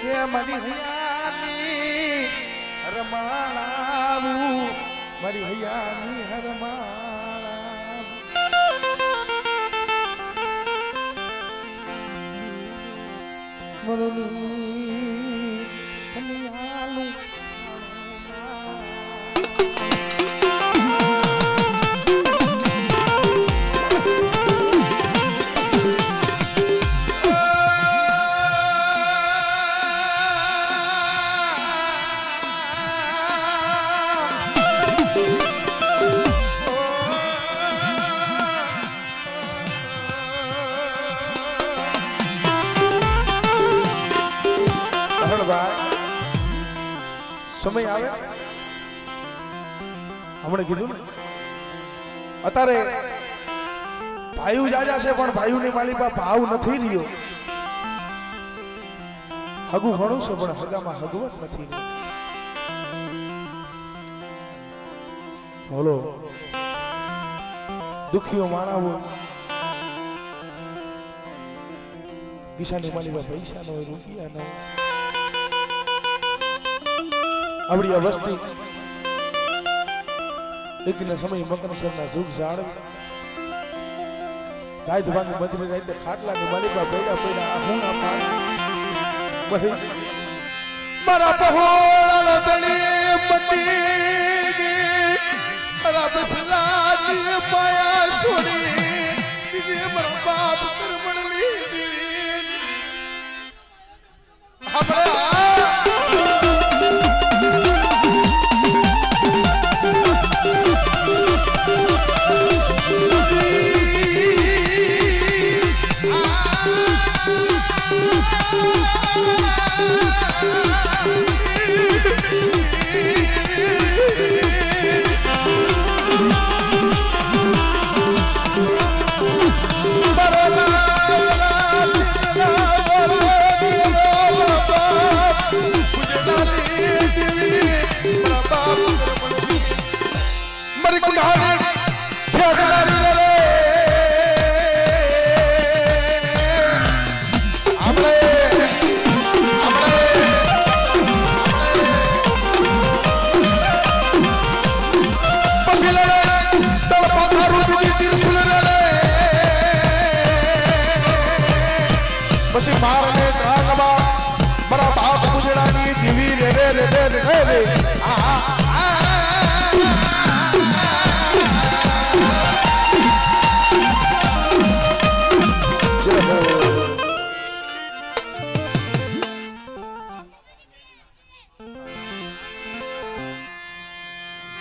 એ મારી હૈયાની હરમાળાવું મારી હૈયાની હરમાળાવું મરની કન્યાલું સમય આવે હમણે કીધું ને અત્યારે ભાઈઓ જાજા છે પણ ભાઈઓની માલિકા ભાવ નથી રહ્યો હગું ઘણું છે પણ હગામાં હગવત નથી બોલો દુખીઓ માણાવો ગીસાની માલિકા પૈસા ન હોય રૂપિયા ન હોય આવડી આ વસ્તી એક દિન સમય મકરસરના સુખ જાળવી ગાય ધવાની મંદિરે રાતે ખાટલાની માલિકા પૈડા પૈડા આ હું ના પાડ મારા પહોળા તળી પટી મારા બસલાની પાયા છોડી દીદી મારા બાપ કરમણ લીધી આપણે પછી મારને કાગવા મારા બાપ ગુજડાની જીવી રે રે રે રે રે રે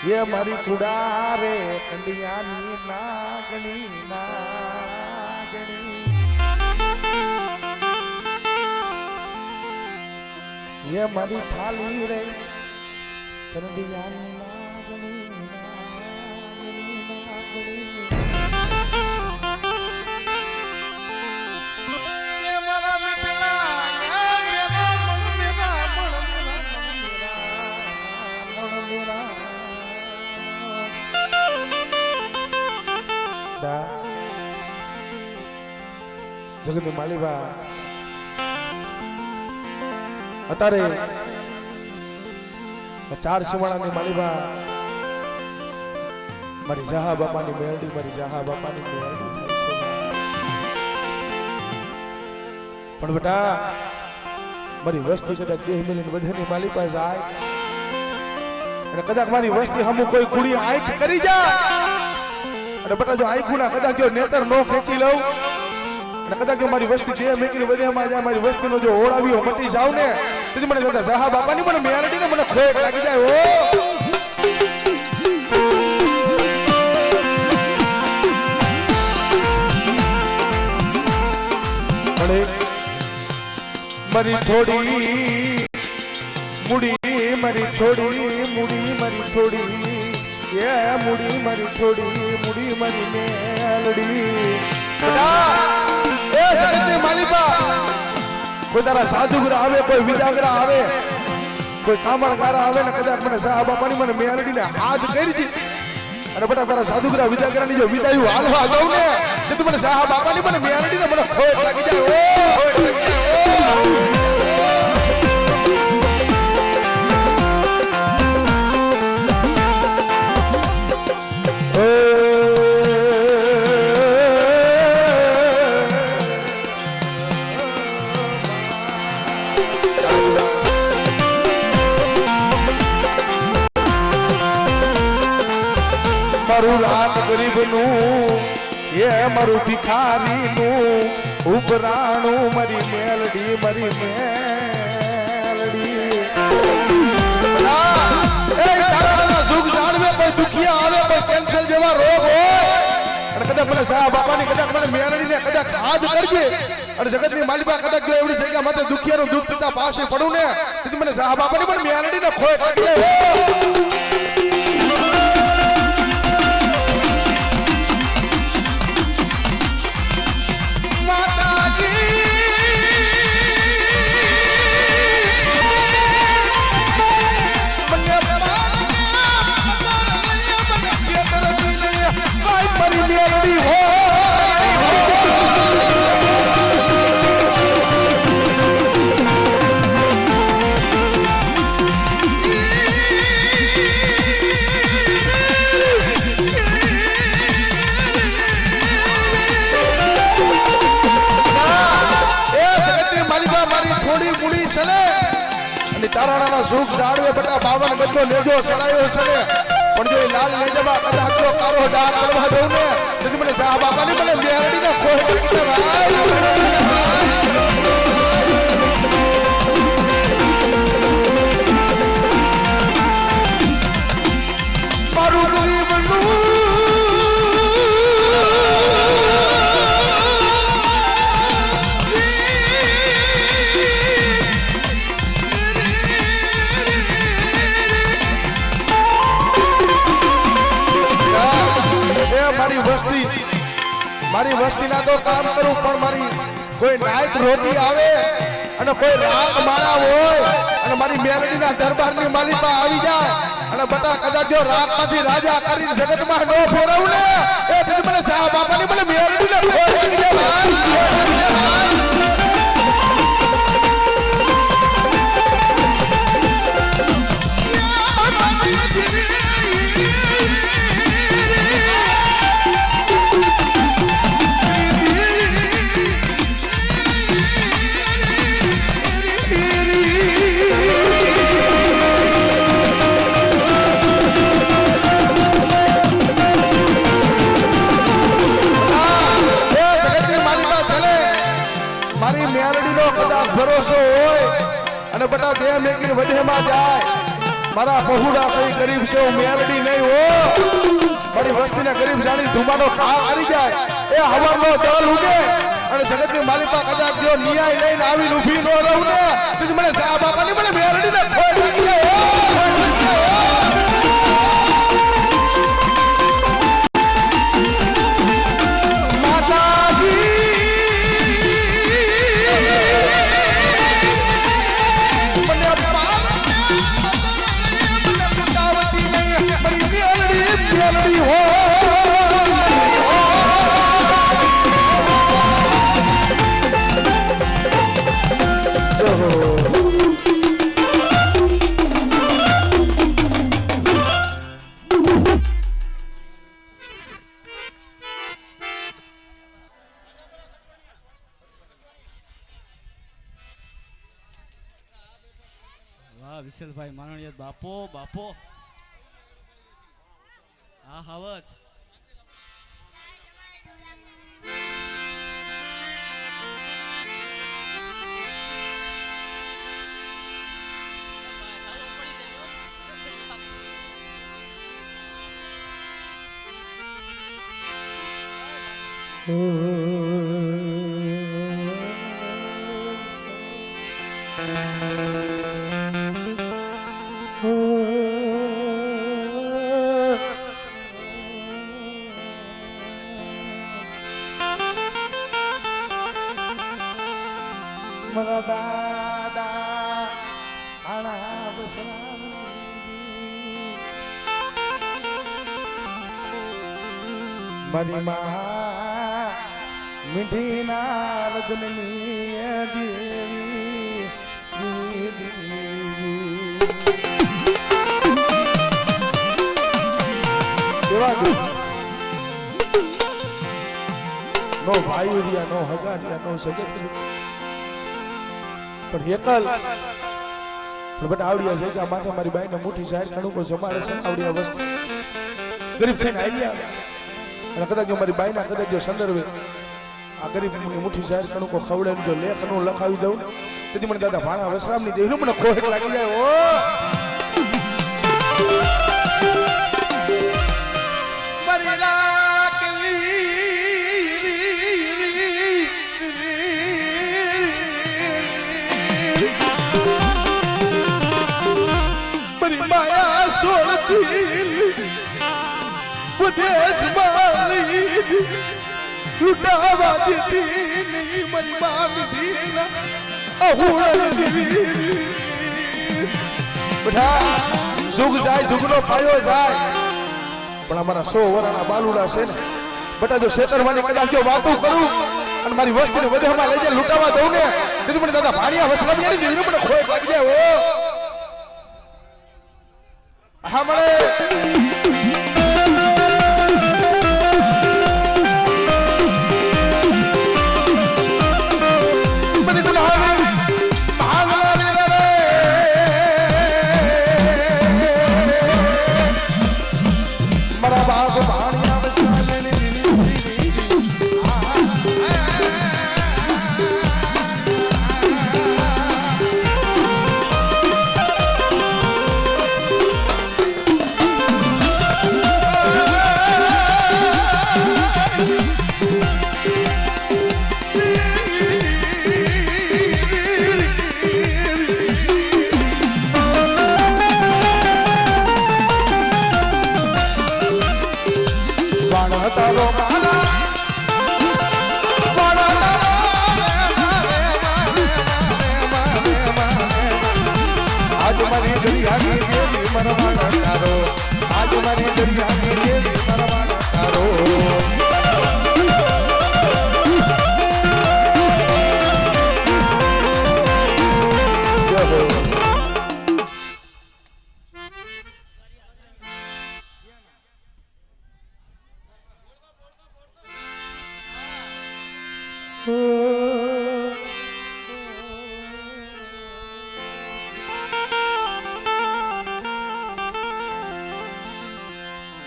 ये मारी कुड़ा रे कंडियानी नागनी नागनी ये मारी थाली रे कंडियानी नागनी नागनी नागनी ये मारा मिटला मेरा જગત માલિકા અત્યારે ચાર સિવાળાની માલિકા મારી જહા બાપાની મેરડી મારી જહા બાપાની મેરડી થાય છે પણ બેટા મારી વસ્તી કદાચ દેહ મિલીને બધાની માલિકા જાય અને કદાચ મારી વસ્તી હમુ કોઈ કુડી આંખ કરી જાય અને બેટા જો આંખુના કદાચ જો નેતર નો ખેંચી લઉં અને કદાચ જો મારી વસ્તી જે મેકલી બધેમાં જાય મારી વસ્તીનો જો ઓળાવ્યો મટી જાવ ને તેથી મને દાદા જહા બાપાની મને મેરડી ને મને ખોટ લાગી જાય ઓ मरी थोड़ी मुड़ी मरी थोड़ी मुड़ी मरी थोड़ी ये मुड़ी मरी थोड़ी मुड़ी मरी मेलड़ी ए जगतनी मालिका कोई तारा साधुगुरा आवे कोई विजागरा आवे कोई कामणगारा आवे ने कदाच मने साहब बापानी मने मेलड़ी ने हाथ કરી દી અને બટા તારા સાધુગુરા વિજાગરાની જો વિદાયું હાલવા જાવ ને તે તું મને સાહબ બાપાની મને મેલડી ને મને ખોટ લાગી જાય ઓ ખોટ લાગી જાય ઓ એ મારું ભિખારીનું ઉપરાણું મારી મેલડી સુખ જાણવે કોઈ દુખિયા આવે કોઈ કેન્સર જેવા રોગ હોય અને કદાચ મને સાહેબ બાપાની કદાચ મને મેલડીને કદાચ હાથ કરજે અને જગતની માલિકા કદાચ જો એવડી જગ્યા માથે દુખિયાનું દુઃખ પિતા પાસે પડું ને તેથી મને સાહેબ બાપાની પણ મેલડીને ખોય કાઢી લે તારાના સુખ જાળવે બેટા 52 ગજનો લેજો સડાયો છે પણ જો લાલ લેજવા કદાચ તો કારો દાન કરવા દઉં ને તેથી મને સાહેબ બાપાની મને મેરડીને કોઈ મારું ગરીબનું મારી વસ્તીના તો કામ કરું પણ મારી કોઈ નાઈક રોટી આવે અને કોઈ રાગ માળા હોય અને મારી મેલડીના દરબારની માલિકા આવી જાય અને બટા કદાચ જો રાગમાંથી રાજા કરીને જગતમાં નો ફેરવું ને એ તેથી મને સાહેબ બાપાની મને મેલડીને ખોઈ લાગી ભરોસો હોય અને બટા દેહ મેકીને વધેમાં જાય મારા પહુડા સહી ગરીબ છે હું મેલડી નહીં હો મારી વસ્તીને ગરીબ જાણી ધુમાનો ખા કરી જાય એ હવાનો દલ ઉગે અને જગતની માલિકા કદાચ જો ન્યાય લઈને આવીને ઊભી ન રહું ને તેથી મને સાહેબ બાપાની મને મેલડીને ખોઈ લાગી જાય વિશલભાઈ માનણીય બાપો બાપો હા હાવજ મારા દાદા આણા બસરા મારી મા મીઠી નારદની દેવી નો ભાઈ રહ્યા નો હગા રહ્યા નો સગત પણ એકલ પણ બટ આવડિયા છે કે માથે મારી બાઈને મુઠ્ઠી જાહેર ઘણું કોઈ જમાડે છે આવડિયા વસ્તુ ગરીબ થઈને આવી અને કદાચ જો મારી બાઈના કદાચ જો સંદર્ભે આ ગરીબની મુઠ્ઠી જાહેર કણુકો ખવડાવીને જો લેખનું લખાવી દઉં તેથી મને દાદા ભાણા વસરામની દેહનું મને ખોટ લાગી જાય ઓ મારી મારી માયા સોળતી વિદેશ માલી લૂટાવા દીધી નહીં મારી મામી દીના અહુણ દીવી બધા સુખ જાય સુખનો ફાયો જાય પણ અમારા 100 વર્ષના બાલુડા છે ને બટા જો શેતરવાની કદાચ જો વાતો કરું અને મારી વસ્તીને વધેમાં લઈ જાય લૂંટાવા દઉં ને તેથી મને દાદા ભાણિયા વસરામી એની જીવને મને ખોટ લાગી જાય ઓ હા મળે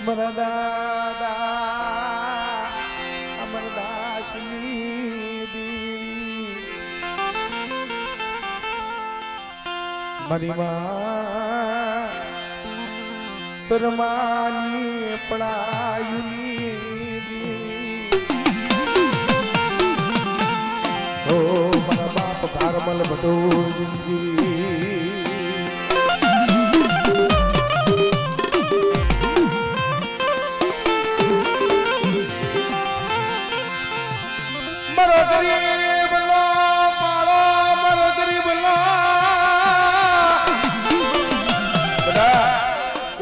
મારા દાદા અમરદાસની દેવી મારી માં પરમાની પડાયુની દેવી ઓ મારા બાપ ભારમલ ભટો જિંદગી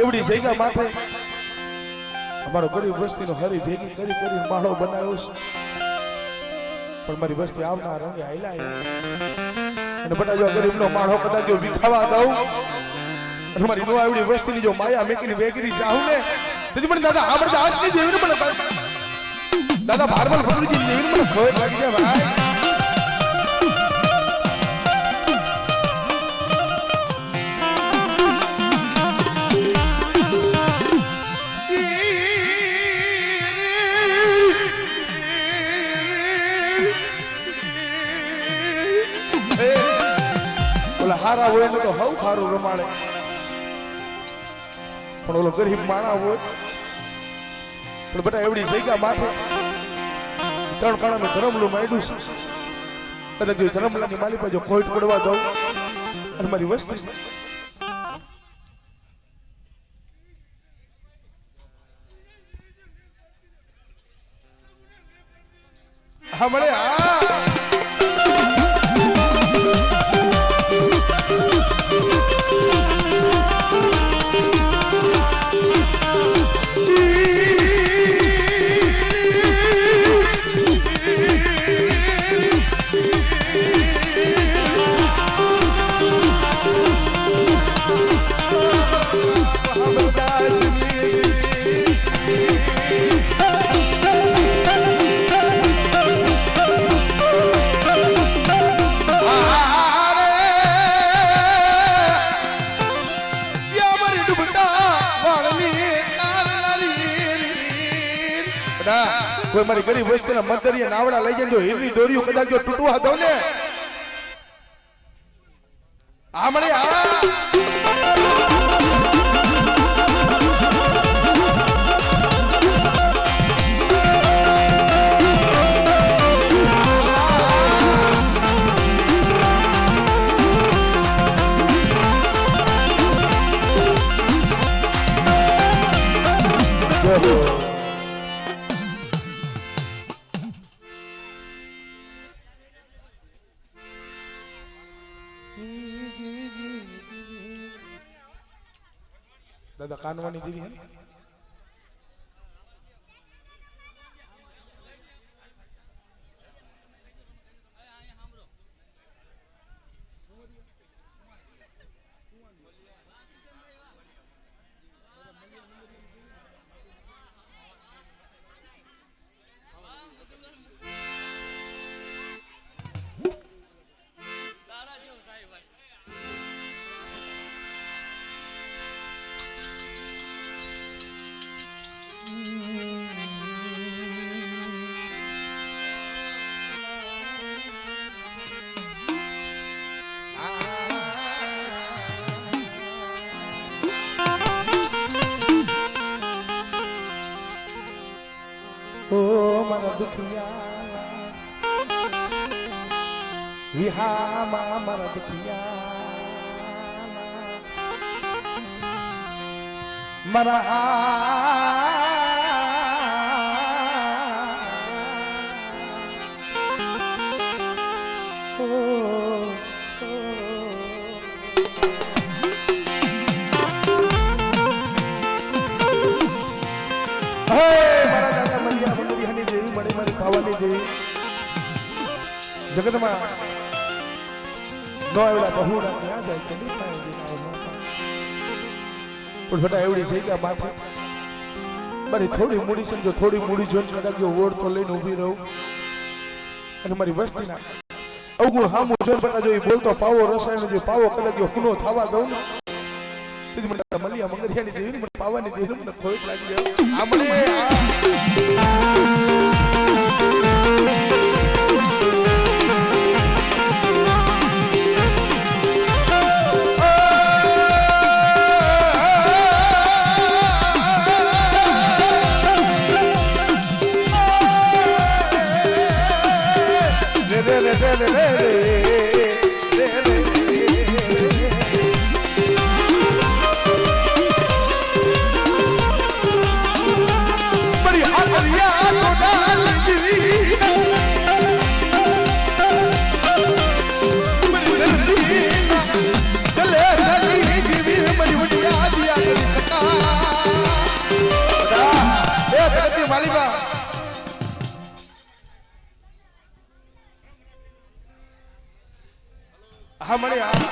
એવડી જગ્યા માથે અમારો ગરીબ વસ્તીનો હરી ભેગી કરી માળો બનાવ્યો છે પણ મારી વસ્તી આવનાર રંગે હાલ્યા અને બટા જો ગરીબનો માળો કદાચ જો વિખાવા દઉં અને મારી નો આવડી વસ્તીની જો માયા મેકીને વેગરી છે આવું ને તેથી મને દાદા આવડતા આસની જેવીને મને દાદા ભારમલ ફકડીજી જેવીને મને ખોટ લાગી જાય ભાઈ હારા હોય ને તો હવ ખારું રમાડે પણ ઓલો ગરીબ માણા હોય પણ બેટા એવડી જગ્યા માથે 3 કાણાનું ધરમલું માંડ્યું છે કદાચ જો ધરમલાની માલી પર જો ખોટ પડવા દઉં અને મારી વસ્તી હા મળે હા કોઈ મારી ગરીબ વસ્તીના મંતરીએ નાવડા લઈ જાય જો હીરની દોરીઓ કદાચ જો તૂટવા દઉં ને આ મળી દાદા કાનવાની દેવી હે ઓ મારા દુખિયા વિહામાં મારા દુખિયા મારા જગતમાં નો એવડા બહુડા ક્યાં જાય કે નહીં પણ ફટા એવડી છે કે માથે મારી થોડી મૂડી સમજો થોડી મૂડી જોઈને કદાચ જો વોડ તો લઈને ઊભી રહું અને મારી વસ્તીના અવગુણ હામું જોઈને ફટા જો એ બોલતો પાવો રસાયણ જો પાવો કદાચ જો હુનો થવા દઉં ને તેથી મને મલિયા મંગરિયાની દેવી મને પાવાની દેવી મને ખોટ લાગી જાય આમણે હા મળે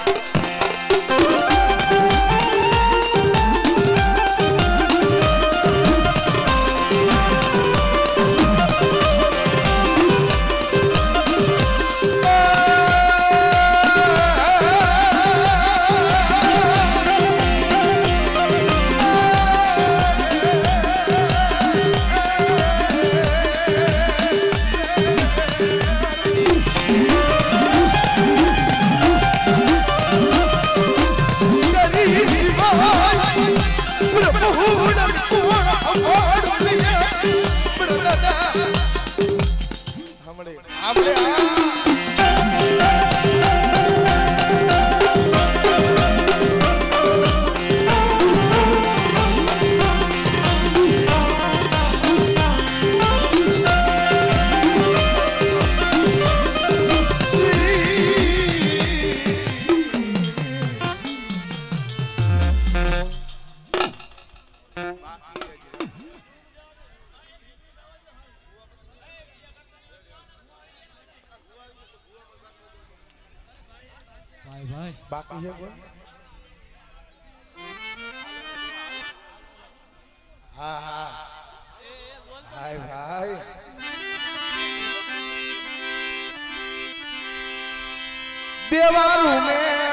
बाकी है कोई हाँ हाँ हाय भाई देवारू में